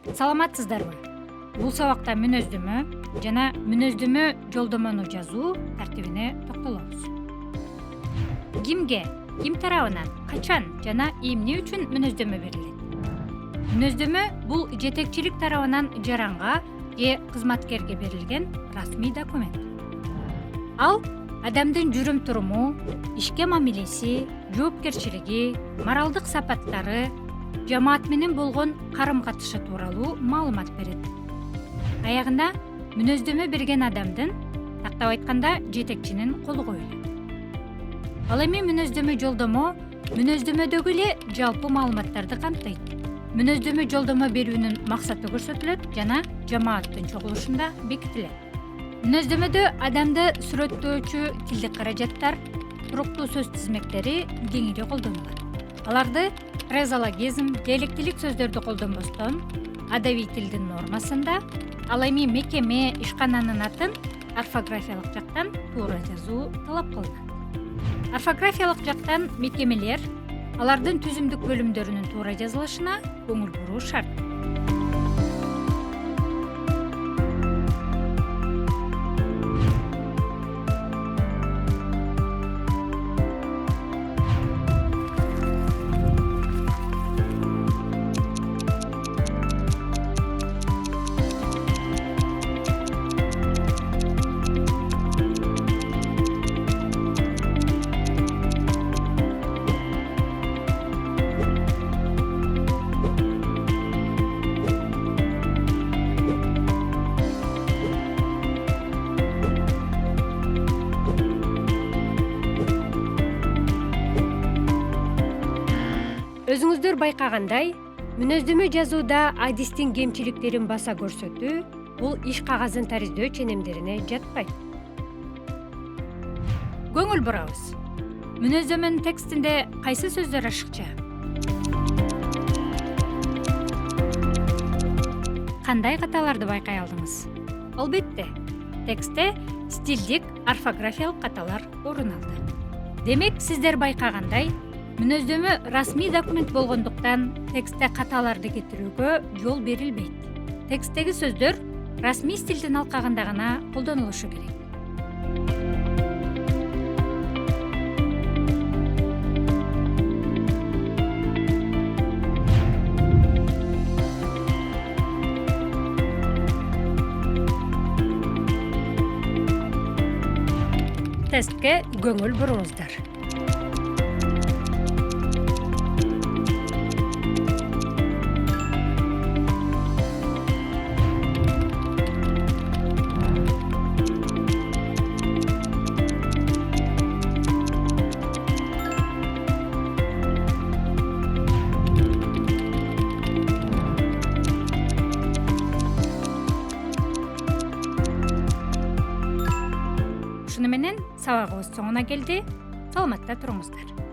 Саламатсыздарбы? Бул сабакта мүнөздөмө жана мүнөздөмө жолдомону жазуу тартибине токтолобуз. Кимге, ким тарабынан, качан жана эмне үчүн мүнөздөмө берилет? Мүнөздөмө бул жетекчилик тарабынан жаранга же кызматкерге берилген расмий документ. Ал адамдын жүрүм-туруму, ишке мамилеси, жоопкерчилиги, моралдык сапаттары, жамаат менен болгон карым-катышы тууралуу маалымат берет. Аягында мүнөздөмө берген адамдын, тактап айтканда, жетекчинин колу коюлат. Ал эми мүнөздөмө жолдомо мүнөздөмөдөгү эле жалпы маалыматтарды камтыйт. Мүнөздөмө жолдомо берүүнүн максаты көрсөтүлөт жана жамааттын чогулушунда бекитилет. Мүнөздөмөдө адамды сүрөттөөчү тилдик каражаттар, туруктуу сөз тизмектери кеңири колдонулат. Аларды фразеологизм, диалектилик сөздөрдү колдонбостон, адабий тилдин нормасында, ал эми мекеме, ишкананын атын орфографиялык жактан туура жазуу талап кылынат. Орфографиялык жактан мекемелер алардын түзүмдүк бөлүмдөрүнүн туура жазылышына көңүл буруу шарт. Өзүңүздөр байкагандай, мүнөздөмө жазууда адистин кемчиликтерин баса көрсөтүү бул иш кагазын тариздөө ченемдерине жатпайт. Көңүл бурабыз. Мүнөздөмөнүн текстинде кайсы сөздөр ашыкча? Кандай каталарды байкай алдыңыз? Албетте, текстте стилдик, орфографиялык каталар орун алды. Демек, сиздер байкагандай, мүнөздөмө расмий документ болгондуктан текстте каталарды кетирүүгө жол берилбейт. Тексттеги сөздөр расмий стилдин алкагында гана колдонулушу керек. Тестке көңүл буруңуздар. Ушуну менен сабагыбыз соңуна келди. Саламатта туруңуздар.